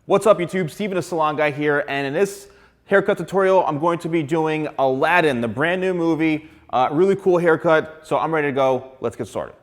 What's up YouTube, Steven the Salon Guy here, and in this haircut tutorial I'm going to be doing Aladdin, the brand new movie. Really cool haircut, so I'm ready to go. Let's get started.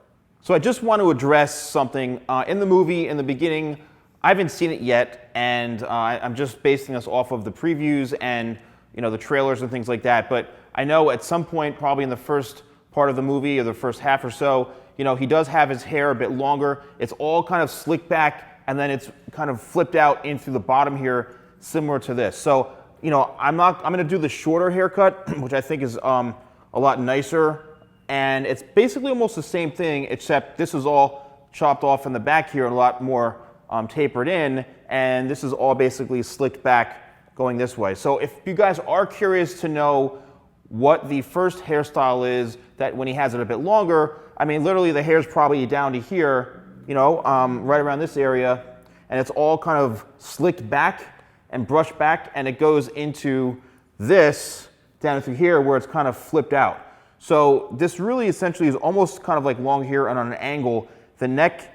So I just want to address something in the movie. In the beginning, I haven't seen it yet, and I'm just basing this off of the previews and the trailers and things like that. But I know at some point, probably in the first part of the movie or the first half or so, he does have his hair a bit longer. It's all kind of slicked back, and then it's kind of flipped out in through the bottom here, similar to this. So, I'm going to do the shorter haircut, which I think is a lot nicer. And it's basically almost the same thing, except this is all chopped off in the back here and a lot more tapered in. And this is all basically slicked back going this way. So if you guys are curious to know what the first hairstyle is, that when he has it a bit longer, I mean, literally the hair's probably down to here, right around this area, and it's all kind of slicked back and brushed back, and it goes into this down through here where it's kind of flipped out. So this really essentially is almost kind of like long hair and on an angle. The neck,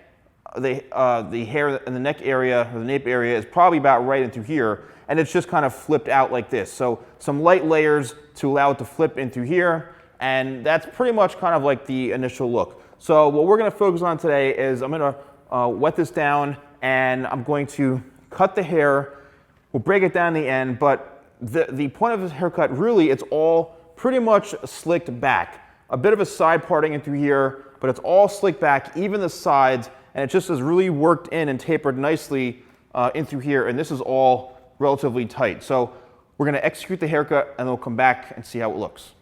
the hair in the neck area or the nape area is probably about right into here, and it's just kind of flipped out like this. So some light layers to allow it to flip into here, and that's pretty much kind of like the initial look. So what we're going to focus on today is I'm going to wet this down, and I'm going to cut the hair. We'll break it down in the end, but the point of this haircut, really, it's all pretty much slicked back. A bit of a side parting in through here, but it's all slicked back, even the sides, and it just is really worked in and tapered nicely in through here, and this is all relatively tight. So we're going to execute the haircut, and then we'll come back and see how it looks.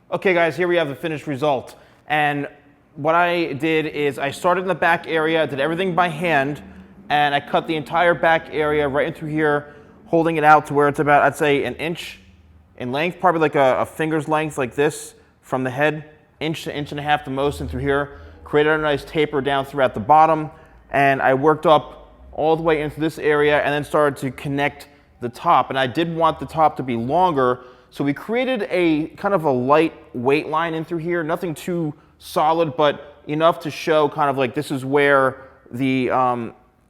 Okay guys, here we have the finished result. And what I did is I started in the back area, did everything by hand, and I cut the entire back area right in through here, holding it out to where it's about, I'd say, an inch in length, probably like a finger's length like this from the head, inch to inch and a half the most in through here. Created a nice taper down throughout the bottom, and I worked up all the way into this area and then started to connect the top, and I did want the top to be longer, so we created a kind of a light weight line in through here, nothing too solid, but enough to show kind of like this is where the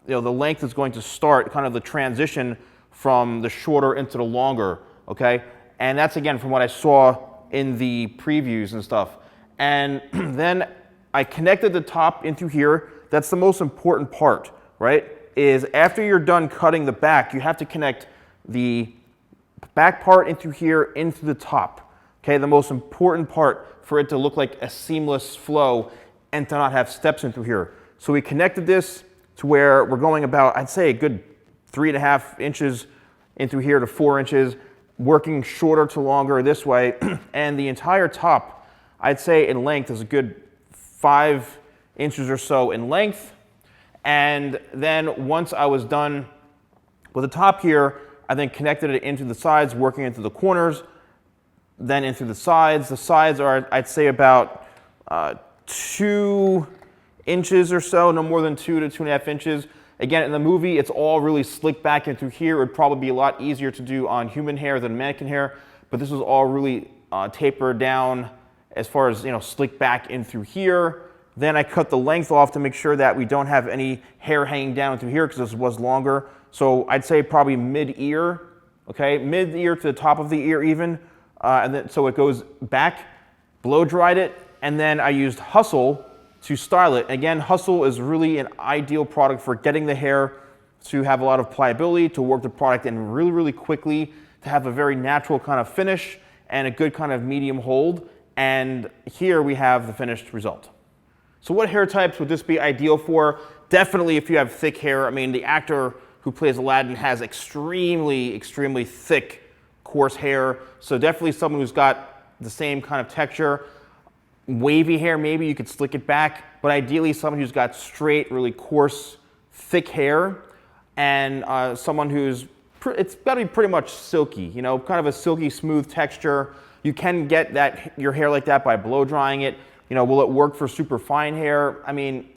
the length is going to start, kind of the transition from the shorter into the longer, okay? And that's again from what I saw in the previews and stuff. And then I connected the top in through here. That's the most important part, right? Is after you're done cutting the back, you have to connect the back part in through here into the top, okay? The most important part for it to look like a seamless flow and to not have steps in through here. So we connected this to where we're going about, I'd say a good 3.5 inches in through here to 4 inches, working shorter to longer this way. And the entire top, I'd say in length is a good 5 inches or so in length. And then once I was done with the top here, I then connected it into the sides, working into the corners, then into the sides. The sides are, I'd say, about 2 inches or so, no more than 2 to 2.5 inches. Again, in the movie, it's all really slicked back into here. It would probably be a lot easier to do on human hair than mannequin hair, but this was all really tapered down as far as, slicked back in through here. Then I cut the length off to make sure that we don't have any hair hanging down through here because this was longer. So I'd say probably mid-ear, okay? Mid-ear to the top of the ear even. And then, so it goes back, blow dried it, and then I used Hustle to style it. Again, Hustle is really an ideal product for getting the hair to have a lot of pliability, to work the product in really, really quickly, to have a very natural kind of finish and a good kind of medium hold. And here we have the finished result. So what hair types would this be ideal for? Definitely if you have thick hair. I mean, the actor who plays Aladdin has extremely, extremely thick, coarse hair. So definitely someone who's got the same kind of texture. Wavy hair, maybe you could slick it back, but ideally someone who's got straight, really coarse, thick hair, and someone who's, it's got to be pretty much silky, kind of a silky, smooth texture. You can get your hair like that by blow drying it. Will it work for super fine hair? I mean,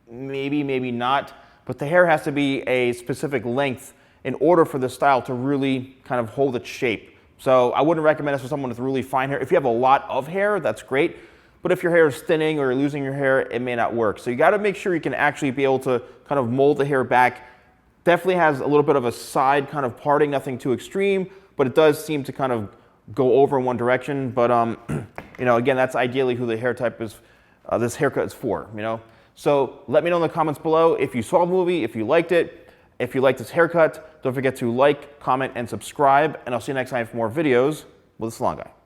maybe, maybe not, but the hair has to be a specific length in order for the style to really kind of hold its shape. So I wouldn't recommend this for someone with really fine hair. If you have a lot of hair, that's great. But if your hair is thinning or you're losing your hair, it may not work. So you got to make sure you can actually be able to kind of mold the hair back. Definitely has a little bit of a side kind of parting, nothing too extreme, but it does seem to kind of go over in one direction. But again, that's ideally who the hair type is, this haircut is for, So let me know in the comments below if you saw the movie, if you liked it, if you liked this haircut. Don't forget to like, comment, and subscribe, and I'll see you next time for more videos with the Salon Guy.